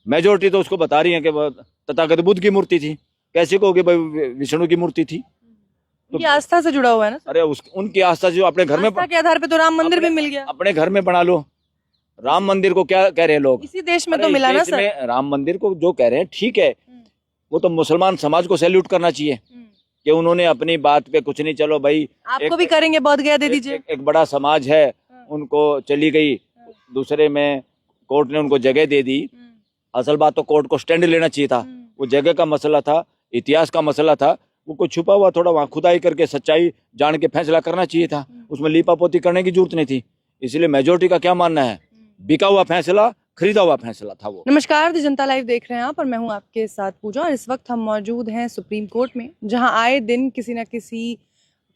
Majority तो उसको बता रही है कि तथागत बुद्ध की मूर्ति थी, कैसे कहोगे भाई विष्णु की मूर्ति थी? उनकी आस्था से जुड़ा हुआ है ना सर? अरे उनकी आस्था जो अपने घर में आस्था के आधार पे तो राम मंदिर भी मिल गया, अपने घर में बना लो। राम मंदिर को क्या कह रहे हैं लोग? इसी देश में अरे तो मिला ना देश सर। में राम मंदिर को जो कह रहे हैं ठीक है, वो तो मुसलमान समाज को सैल्यूट करना चाहिए कि उन्होंने अपनी बात पे कुछ नहीं, चलो भाई आपको भी करेंगे, बोध गया दे दीजिए। एक बड़ा समाज है, उनको चली गई, दूसरे में कोर्ट ने उनको जगह दे दी। असल बात तो कोर्ट को स्टैंड लेना चाहिए था, वो जगह का मसला था, इतिहास का मसला था, वो कुछ छुपा हुआ थोड़ा वहाँ खुदाई करके सच्चाई जान के फैसला करना चाहिए था, उसमें लीपापोती करने की जरूरत नहीं थी। इसलिए मेजोरिटी का क्या मानना है, बिका हुआ फैसला, खरीदा हुआ फैसला था वो। नमस्कार, दी जनता लाइव देख रहे हैं आप और मैं हूं आपके साथ पूजा, और इस वक्त हम मौजूद हैं सुप्रीम कोर्ट में, जहां आए दिन किसी न किसी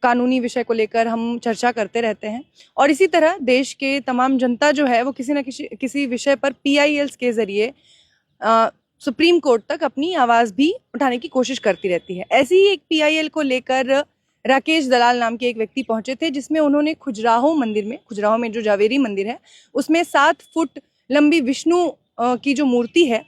कानूनी विषय को लेकर हम चर्चा करते रहते हैं। और इसी तरह देश के तमाम जनता जो है वो किसी न किसी विषय पर PILs के जरिए सुप्रीम कोर्ट तक अपनी आवाज़ भी उठाने की कोशिश करती रहती है। ऐसी ही एक PIL को लेकर राकेश दलाल नाम के एक व्यक्ति पहुंचे थे, जिसमें उन्होंने खजुराहो में जो जावेरी मंदिर है उसमें 7 फुट लंबी विष्णु की जो मूर्ति है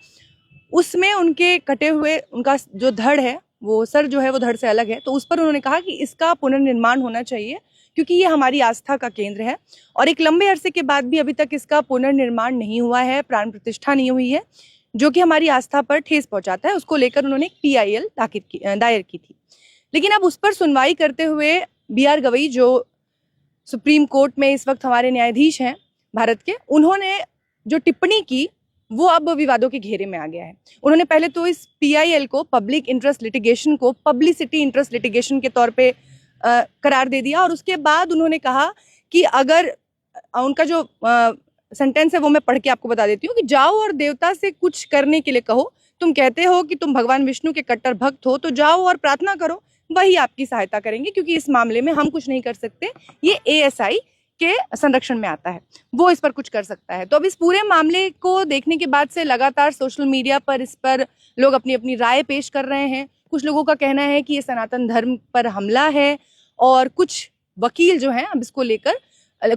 उसमें उनके कटे हुए, उनका जो धड़ है, वो सर जो है वो धड़ से अलग है, तो उस पर उन्होंने कहा कि इसका पुनर्निर्माण होना चाहिए क्योंकि ये हमारी आस्था का केंद्र है और एक लंबे अरसे के बाद भी अभी तक इसका पुनर्निर्माण नहीं हुआ है, प्राण प्रतिष्ठा नहीं हुई है, जो कि हमारी आस्था पर ठेस पहुंचाता है। उसको लेकर उन्होंने एक PIL दायर की थी। लेकिन अब उस पर सुनवाई करते हुए BR गवई, जो सुप्रीम कोर्ट में इस वक्त हमारे न्यायाधीश हैं भारत के, उन्होंने जो टिप्पणी की वो अब विवादों के घेरे में आ गया है। उन्होंने पहले तो इस PIL को, पब्लिक इंटरेस्ट लिटिगेशन को, पब्लिसिटी इंटरेस्ट लिटिगेशन के तौर पे करार दे दिया और उसके बाद उन्होंने कहा कि अगर उनका जो सेंटेंस है वो मैं पढ़ के आपको बता देती हूँ कि जाओ और देवता से कुछ करने के लिए कहो, तुम कहते हो कि तुम भगवान विष्णु के कट्टर भक्त हो, तो जाओ और प्रार्थना करो, वही आपकी सहायता करेंगे, क्योंकि इस मामले में हम कुछ नहीं कर सकते, ये ASI के संरक्षण में आता है, वो इस पर कुछ कर सकता है। तो अब इस पूरे मामले को देखने के बाद से लगातार सोशल मीडिया पर इस पर लोग अपनी अपनी राय पेश कर रहे हैं। कुछ लोगों का कहना है कि ये सनातन धर्म पर हमला है और कुछ वकील जो हैं अब इसको लेकर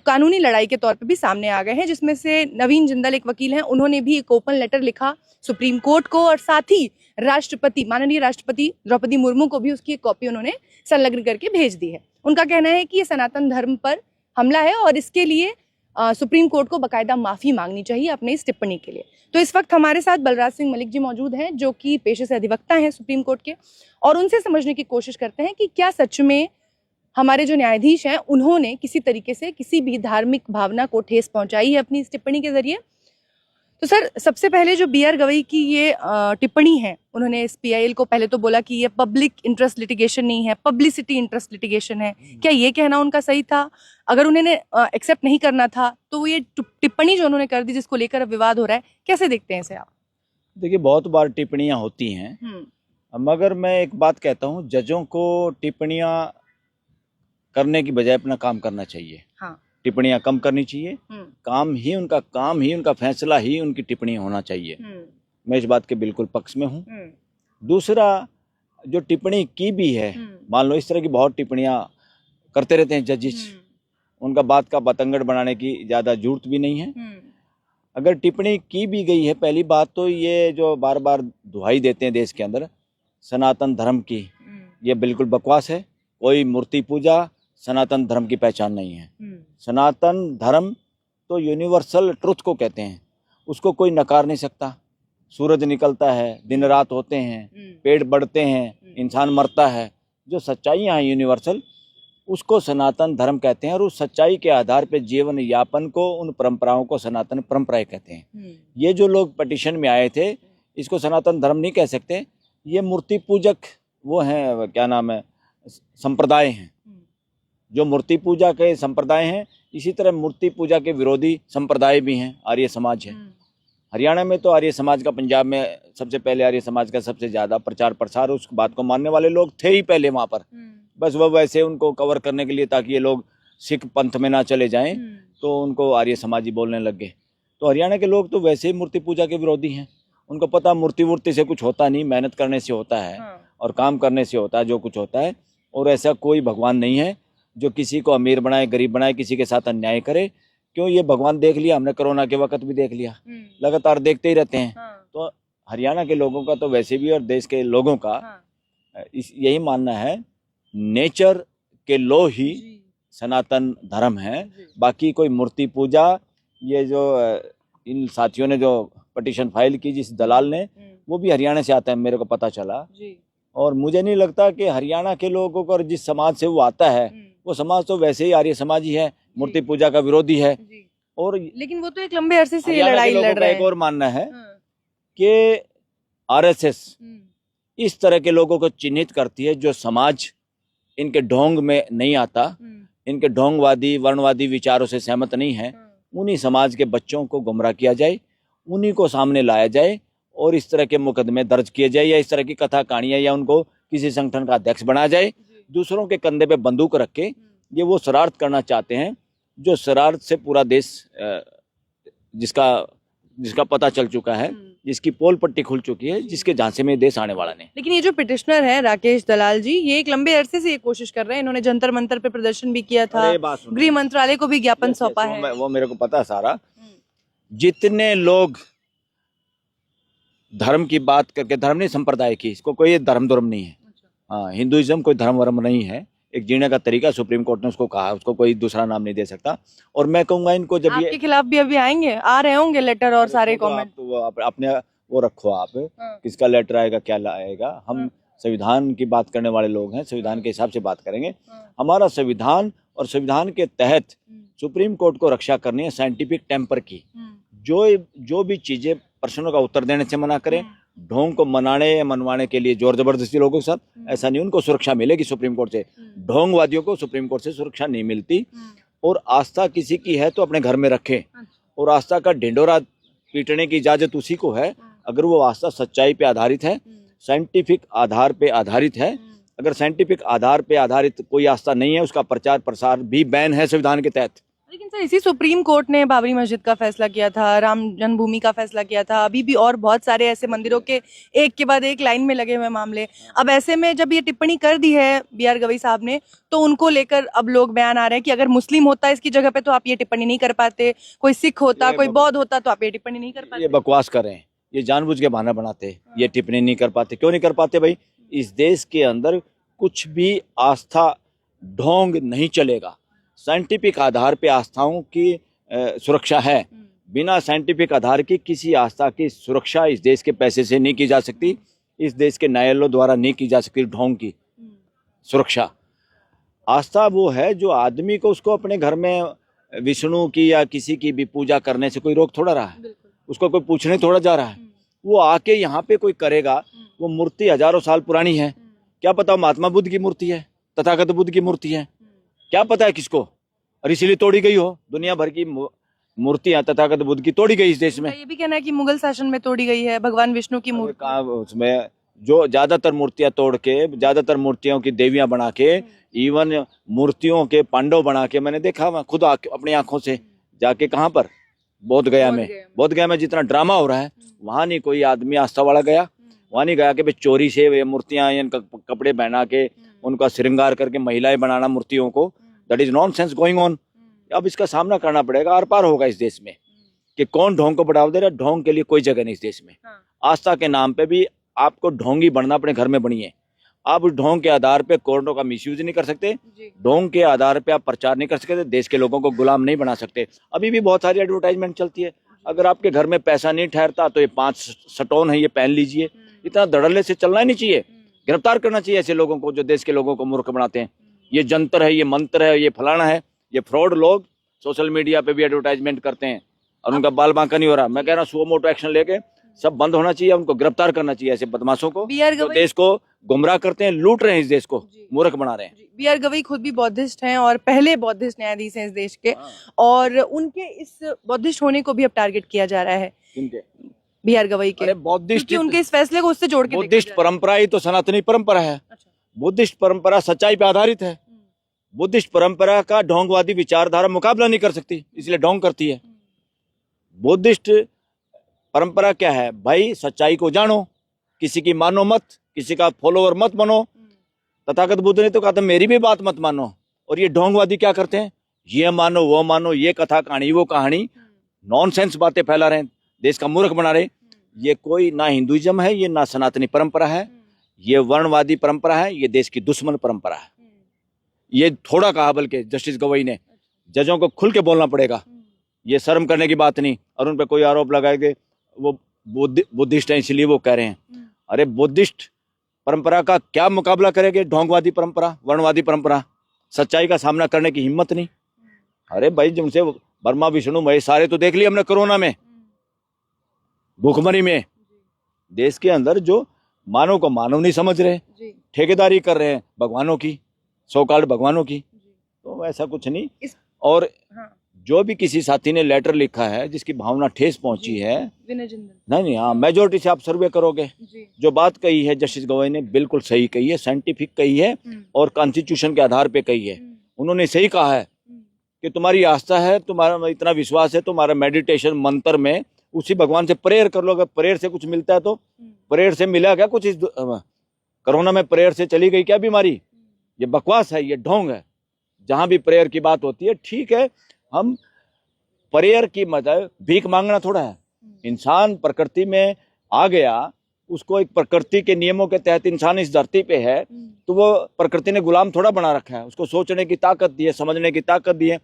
कानूनी लड़ाई के तौर पे भी सामने आ गए हैं, जिसमें से नवीन जिंदल एक वकील हैं, उन्होंने भी एक ओपन लेटर लिखा सुप्रीम कोर्ट को और साथ ही माननीय राष्ट्रपति द्रौपदी मुर्मू को भी उसकी एक कॉपी उन्होंने संलग्न करके भेज दी है। उनका कहना है कि ये सनातन धर्म पर हमला है और इसके लिए सुप्रीम कोर्ट को बाकायदा माफी मांगनी चाहिए अपने इस टिप्पणी के लिए। तो इस वक्त हमारे साथ बलराज सिंह मलिक जी मौजूद हैं, जो कि पेशे से अधिवक्ता हैं सुप्रीम कोर्ट के, और उनसे समझने की कोशिश करते हैं कि क्या सच में हमारे जो न्यायाधीश हैं उन्होंने किसी तरीके से किसी भी धार्मिक भावना को ठेस पहुंचाई है अपनी इस टिप्पणी के जरिए। तो सर, सबसे पहले जो BR गवई की ये टिप्पणी है, उन्होंने इस PIL को पहले तो बोला कि ये पब्लिक इंटरेस्ट लिटिगेशन नहीं है, पब्लिसिटी इंटरेस्ट लिटिगेशन है। क्या ये कहना उनका सही था? अगर उन्होंने एक्सेप्ट नहीं करना था तो ये टिप्पणी जो उन्होंने कर दी जिसको लेकर अब विवाद हो रहा है, कैसे देखते हैं इसे आप? देखिए, बहुत बार टिप्पणियां होती हैं, मगर मैं एक बात कहता हूँ, जजों को टिप्पणियां करने की बजाय अपना काम करना चाहिए। हाँ। टिप्पणियां कम करनी चाहिए, काम ही उनका फैसला ही उनकी टिप्पणी होना चाहिए। मैं इस बात के बिल्कुल पक्ष में हूँ। दूसरा, जो टिप्पणी की भी है, मान लो इस तरह की बहुत टिप्पणियां करते रहते हैं जजिस, उनका बात का बतंगड़ बनाने की ज्यादा जरूरत भी नहीं है। अगर टिप्पणी की भी गई है, पहली बात तो ये जो बार बार दुहाई देते हैं देश के अंदर सनातन धर्म की, ये बिल्कुल बकवास है। कोई मूर्ति पूजा सनातन धर्म की पहचान नहीं है। सनातन धर्म तो यूनिवर्सल ट्रुथ को कहते हैं, उसको कोई नकार नहीं सकता। सूरज निकलता है, दिन रात होते हैं, पेड़ बढ़ते हैं, इंसान मरता है, जो सच्चाइयाँ हैं यूनिवर्सल, उसको सनातन धर्म कहते हैं। और उस सच्चाई के आधार पर जीवन यापन को, उन परंपराओं को सनातन परंपराएं कहते हैं। ये जो लोग पिटीशन में आए थे, इसको सनातन धर्म नहीं कह सकते, ये मूर्ति पूजक वो हैं, क्या नाम है, संप्रदाय हैं, जो मूर्ति पूजा के संप्रदाय हैं। इसी तरह मूर्ति पूजा के विरोधी संप्रदाय भी हैं, आर्य समाज है। हरियाणा में तो आर्य समाज का, पंजाब में सबसे पहले आर्य समाज का सबसे ज्यादा प्रचार प्रसार, उस बात को मानने वाले लोग थे ही पहले वहां पर, बस वह वैसे उनको कवर करने के लिए, ताकि ये लोग सिख पंथ में ना चले जाएं, तो उनको आर्य समाजी बोलने लग गए। तो हरियाणा के लोग तो वैसे ही मूर्ति पूजा के विरोधी हैं। उनको पता मूर्ति से कुछ होता नहीं, मेहनत करने से होता है और काम करने से होता है जो कुछ होता है। और ऐसा कोई भगवान नहीं है जो किसी को अमीर बनाए, गरीब बनाए, किसी के साथ अन्याय करे। क्यों? ये भगवान देख लिया हमने, कोरोना के वक्त भी देख लिया, लगातार देखते ही रहते हैं। तो हरियाणा के लोगों का तो वैसे भी और देश के लोगों का यही मानना है, नेचर के लॉ ही सनातन धर्म है। बाकी कोई मूर्ति पूजा, ये जो इन साथियों ने जो पिटीशन फाइल की जिस दलाल ने, वो भी हरियाणा से आता है, मेरे को पता चला। और मुझे नहीं लगता कि हरियाणा के लोगों को, जिस समाज से वो आता है, वो समाज तो वैसे ही आर्य समाज ही है, मूर्ति पूजा का विरोधी है। और लेकिन वो तो एक लंबे अरसे से लड़ाई लड़ रहे हैं। एक और मानना है कि आरएसएस इस तरह के लोगों को चिन्हित करती है जो समाज इनके ढोंग में नहीं आता, इनके ढोंगवादी वर्णवादी विचारों से सहमत नहीं है, उन्हीं समाज के बच्चों को गुमराह किया जाए, उन्हीं को सामने लाया जाए और इस तरह के मुकदमे दर्ज किए जाए, या इस तरह की कथा कहानियां, या उनको किसी संगठन का अध्यक्ष बनाया जाए। दूसरों के कंधे पे बंदूक रख के ये वो शरारत करना चाहते हैं, जो शरारत से पूरा देश जिसका पता चल चुका है, जिसकी पोल पट्टी खुल चुकी है, जिसके झांसे में देश आने वाला नहीं। लेकिन ये जो पिटिशनर है राकेश दलाल जी, ये एक लंबे अरसे से ये कोशिश कर रहे हैं। इन्होंने जंतर मंतर पे प्रदर्शन भी किया था, गृह मंत्रालय को भी ज्ञापन सौंपा है। वो मेरे को पता सारा। जितने लोग धर्म की बात करके, धर्म नहीं संप्रदाय की, इसको कोई धर्म नहीं है। हाँ, हिंदुइज्म कोई धर्म वर्म नहीं है, एक जीने का तरीका, सुप्रीम कोर्ट ने उसको कहा, उसको कोई दूसरा नाम नहीं दे सकता। और मैं कहूंगा इनको, जब आपके खिलाफ भी अभी आएंगे, आ रहे होंगे लेटर और सारे कमेंट, तो अपने वो रखो आप, किसका लेटर आएगा क्या आएगा। हम संविधान की बात करने वाले लोग हैं, संविधान के हिसाब से बात करेंगे। हमारा संविधान और संविधान के तहत सुप्रीम कोर्ट को रक्षा करनी है साइंटिफिक टेम्पर की। जो भी चीजें प्रश्नों का उत्तर देने से मना करें, ढोंग को मनाने या मनवाने के लिए जोर जबरदस्ती लोगों के साथ, ऐसा नहीं। उनको सुरक्षा मिलेगी सुप्रीम कोर्ट से, ढोंगवादियों को सुप्रीम कोर्ट से सुरक्षा नहीं मिलती। और आस्था किसी की है तो अपने घर में रखें, और आस्था का ढिंडोरा पीटने की इजाजत उसी को है अगर वो आस्था सच्चाई पे आधारित है, साइंटिफिक आधार पे आधारित है। अगर साइंटिफिक आधार पे आधारित कोई आस्था नहीं है, उसका प्रचार प्रसार भी बैन है संविधान के तहत। लेकिन सर, इसी सुप्रीम कोर्ट ने बाबरी मस्जिद का फैसला किया था, राम जन्मभूमि का फैसला किया था, अभी भी और बहुत सारे ऐसे मंदिरों के एक के बाद एक लाइन में लगे हुए मामले। अब ऐसे में जब ये टिप्पणी कर दी है BR गवई साहब ने, तो उनको लेकर अब लोग बयान आ रहे हैं कि अगर मुस्लिम होता इसकी जगह पे तो आप ये टिप्पणी नहीं कर पाते, कोई सिख होता, कोई बौद्ध होता तो आप ये टिप्पणी नहीं कर पाते। ये बकवास कर रहे हैं, ये जानबूझ के बहाना बनाते, ये टिप्पणी नहीं कर पाते। क्यों नहीं कर पाते भाई? इस देश के अंदर कुछ भी आस्था ढोंग नहीं चलेगा। साइंटिफिक आधार पे आस्थाओं की सुरक्षा है। बिना साइंटिफिक आधार की किसी आस्था की सुरक्षा इस देश के पैसे से नहीं की जा सकती, इस देश के न्यायालयों द्वारा नहीं की जा सकती। ढोंग की सुरक्षा, आस्था वो है जो आदमी को, उसको अपने घर में विष्णु की या किसी की भी पूजा करने से कोई रोक थोड़ा रहा है, उसको कोई पूछने थोड़ा जा रहा है। वो आके यहाँ पे कोई करेगा, वो मूर्ति हजारों साल पुरानी है, क्या पता महात्मा बुद्ध की मूर्ति है, तथागत बुद्ध की मूर्ति है, क्या पता है किसको, और इसीलिए तोड़ी गई हो। दुनिया भर की मूर्तियां तथागत बुद्ध की तोड़ी गई इस देश में। ये भी कहना है कि मुगल शासन में तोड़ी गई है भगवान विष्णु की मूर्ति। उसमें जो ज्यादातर मूर्तियां तोड़ के, ज्यादातर मूर्तियों की देवियां बना के, इवन मूर्तियों के पांडव बना के, मैंने देखा मैं खुद अपनी आंखों से जाके, कहाँ पर, बोध गया में जितना ड्रामा हो रहा है, वहां नहीं कोई आदमी आस्था वाला गया, वहां नहीं गया कि चोरी से वे मूर्तियां कपड़े पहना के उनका श्रृंगार करके महिलाएं बनाना मूर्तियों को। That is nonsense going on. अब इसका सामना करना पड़ेगा, आर पार होगा इस देश में कि कौन ढोंग को बढ़ावा दे रहा है। ढोंग के लिए कोई जगह नहीं इस देश में। आस्था के नाम पे भी आपको ढोंगी बनना, अपने घर में बनिए। आप उस ढोंग के आधार पे कोर्टों का मिसयूज नहीं कर सकते, ढोंग के आधार पे आप प्रचार नहीं कर सकते, देश के लोगों को गुलाम नहीं बना सकते। अभी भी बहुत सारी एडवर्टाइजमेंट चलती है, अगर आपके घर में पैसा नहीं ठहरता तो ये 5 स्टोन है, ये पहन लीजिए। इतना धड़ल्ले से चलना ही नहीं चाहिए, गिरफ्तार करना चाहिए ऐसे लोगों को जो देश के लोगों को मूर्ख बनाते हैं। ये जंतर है, ये मंत्र है, ये फलाना है, ये फ्रॉड लोग सोशल मीडिया पे भी एडवर्टाइजमेंट करते हैं और उनका बाल बांका नहीं हो रहा। मैं कह रहा हूँ, सो मोटो एक्शन लेके सब बंद होना चाहिए, उनको गिरफ्तार करना चाहिए, ऐसे बदमाशों को जो देश को गुमराह करते हैं, लूट रहे हैं, इस देश को मूर्ख बना रहे हैं। BR गवई खुद भी बौद्धिस्ट हैं और पहले बौद्धिस्ट न्यायाधीश हैं इस देश के, और उनके इस बौद्धिस्ट होने को भी अब टारगेट किया जा रहा है। BR गवई के बौद्धिस्ट, उनके इस फैसले को उससे जोड़ के, बुद्धिस्ट परंपरा ही तो सनातनी परंपरा है। बुद्धिस्ट परंपरा सच्चाई पे आधारित है। बुद्धिस्ट परंपरा का ढोंगवादी विचारधारा मुकाबला नहीं कर सकती, इसलिए ढोंग करती है। बुद्धिस्ट परंपरा क्या है भाई? सच्चाई को जानो, किसी की मानो मत, किसी का फॉलोअर मत बनो। तथागत बुद्ध ने तो कहा था मेरी भी बात मत मानो। और ये ढोंगवादी क्या करते हैं? ये मानो, वो मानो, ये कथा कहानी, वो कहानी, नॉनसेंस बातें फैला रहे हैं, देश का मूर्ख बना रहे। ये कोई ना हिंदुइज्म है, ये ना सनातनी परंपरा है, ये वर्णवादी परंपरा है, ये देश की दुश्मन परंपरा है। ये थोड़ा कहा बल्कि जस्टिस गवई ने, जजों को खुल के बोलना पड़ेगा, ये शर्म करने की बात नहीं। और उन पर कोई आरोप लगाए कि वो बुद्धिस्ट हैं इसलिए वो कह रहे हैं। अरे बुद्धिस्ट परंपरा का क्या मुकाबला करेंगे ढोंगवादी परंपरा, वर्णवादी परंपरा? सच्चाई का सामना करने की हिम्मत नहीं। अरे भाई, जिनसे ब्रह्मा विष्णु महेश सारे तो देख लिए हमने कोरोना में, भूखमरी में। देश के अंदर जो मानव को मानव नहीं समझ रहे, ठेकेदारी कर रहे हैं भगवानों की, सो-कॉल्ड भगवानों की, तो ऐसा कुछ नहीं। और जो भी किसी साथी ने लेटर लिखा है जिसकी भावना ठेस पहुंची है, नहीं, हाँ, मेजोरिटी से आप सर्वे करोगे, जो बात कही है जस्टिस गवई ने बिल्कुल सही कही है, साइंटिफिक कही है और कॉन्स्टिट्यूशन के आधार पे कही है। उन्होंने सही कहा है कि तुम्हारी आस्था है, तुम्हारा इतना विश्वास है, तुम्हारा मेडिटेशन मंत्र में उसी भगवान से प्रेयर कर लो। अगर प्रेयर से कुछ मिलता है तो प्रेयर से मिला क्या कुछ? इस कोरोना में प्रेयर से चली गई क्या बीमारी? ये बकवास है, ये ढोंग है। जहां भी प्रेयर की बात होती है, ठीक है, हम प्रेयर की मतलब भीख मांगना थोड़ा है। इंसान प्रकृति में आ गया, उसको एक प्रकृति के नियमों के तहत इंसान इस धरती पे है, तो वो प्रकृति ने गुलाम थोड़ा बना रखा है। उसको सोचने की ताकत दी है, समझने की ताकत दी है,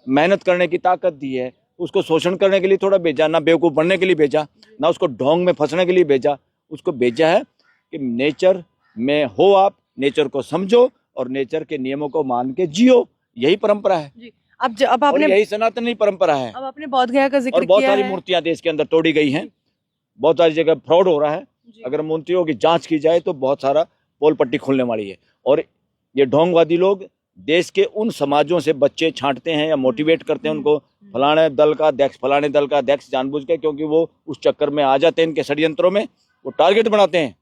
मेहनत करने की ताकत दी है। उसको शोषण करने के लिए थोड़ा भेजा, ना बेवकूफ बनने के लिए भेजा, ना उसको ढोंग में फंसने के लिए भेजा। उसको भेजा है कि नेचर में हो, आप नेचर को समझो और नेचर के नियमों को मान के जियो। यही परंपरा है। अब आपने, यही सनातनी परंपरा है। अब आपने बोध गया का जिक्र और बहुत किया सारी है। मूर्तियां देश के अंदर तोड़ी गई हैं, बहुत सारी जगह फ्रॉड हो रहा है। अगर मूर्तियों की जांच की जाए तो बहुत सारा पोल पट्टी खुलने वाली है। और ये ढोंगवादी लोग देश के उन समाजों से बच्चे छांटते हैं या मोटिवेट करते हैं उनको, फलाने दल का अध्यक्ष, फलाने दल का अध्यक्ष, जानबूझ के, क्योंकि वो उस चक्कर में आ जाते हैं इनके षड्यंत्रों में। वो टारगेट बनाते हैं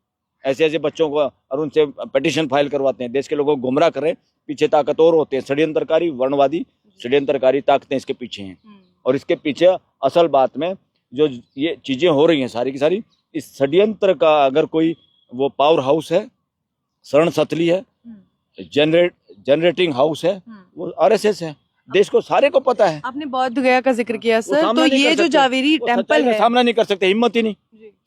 ऐसे ऐसे बच्चों को और उनसे पिटीशन फाइल करवाते हैं। देश के लोगों को गुमराह कर रहे हैं। पीछे ताकत और होते हैं, षड्यंत्रकारी वर्णवादी षड्यंत्रकारी ताकतें इसके पीछे हैं। और इसके पीछे असल बात में जो ये चीजें हो रही हैं सारी की सारी, इस षड्यंत्र का अगर कोई वो पावर हाउस है, शरण सतली है, जनरेटिंग हाउस है, वो आरएसएस है। देश को सारे को पता है। आपने बौद्ध गया का जिक्र किया सर, तो ये जो जावेरी टेम्पल है, सामना नहीं कर सकते, हिम्मत ही नहीं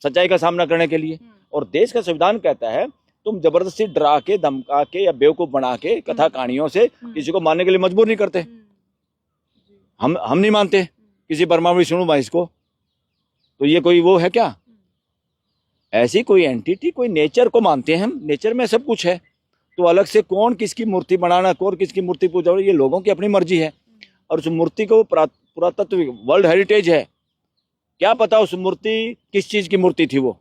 सच्चाई का सामना करने के लिए। और देश का संविधान कहता है तुम जबरदस्ती डरा के, धमका के या बेवकूफ बना के कथा कहानियों से किसी को मानने के लिए मजबूर नहीं करते। हम नहीं मानते किसी ब्रह्मा विष्णु महेश को, तो ये कोई वो है क्या? ऐसी कोई एंटिटी, कोई नेचर को मानते हैं हम। नेचर में सब कुछ है, तो अलग से कौन किसकी मूर्ति बनाना, कौन किसकी मूर्ति पूजा, ये लोगों की अपनी मर्जी है। और उस मूर्ति को पुरातत्व वर्ल्ड हेरिटेज है, क्या पता उस मूर्ति किस चीज की मूर्ति थी। वो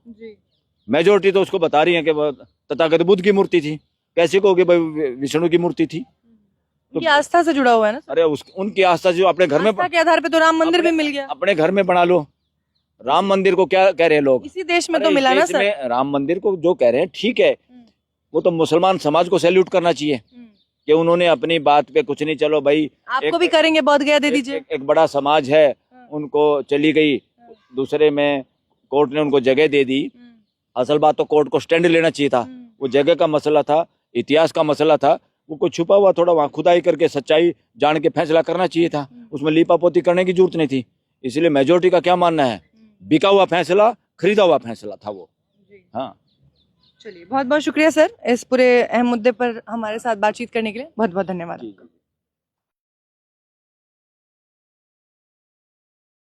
मेजोरिटी तो उसको बता रही है कि तथागत बुद्ध की मूर्ति थी। कैसे कहोगे भाई विष्णु की मूर्ति थी? तो आस्था से जुड़ा हुआ है ना। अरे उनकी आस्था जो अपने घर में, आस्था के आधार पे तो राम मंदिर भी मिल गया। अपने घर में बना लो। राम मंदिर को क्या कह रहे हैं लोग? इसी देश में तो मिला ना सर। राम मंदिर को जो कह रहे हैं ठीक है, वो तो मुसलमान समाज को सैल्यूट करना चाहिए कि उन्होंने अपनी बात पे कुछ नहीं, चलो भाई आपको भी करेंगे, बोध गया दे दीजिए। एक बड़ा समाज है, उनको चली गई, दूसरे में कोर्ट ने उनको जगह दे दी। असल बात तो कोर्ट को स्टैंड लेना चाहिए था। वो जगह का मसला था, इतिहास का मसला था, वो कोई छुपा हुआ थोड़ा वहाँ खुदाई करके सच्चाई जान के फैसला करना चाहिए था। उसमें लीपापोती करने की जरूरत नहीं थी। इसलिए मेजोरिटी का क्या मानना है, बिका हुआ फैसला, खरीदा हुआ फैसला था वो। हाँ, चलिए, बहुत बहुत शुक्रिया सर, इस पूरे अहम मुद्दे पर हमारे साथ बातचीत करने के लिए। बहुत बहुत धन्यवाद।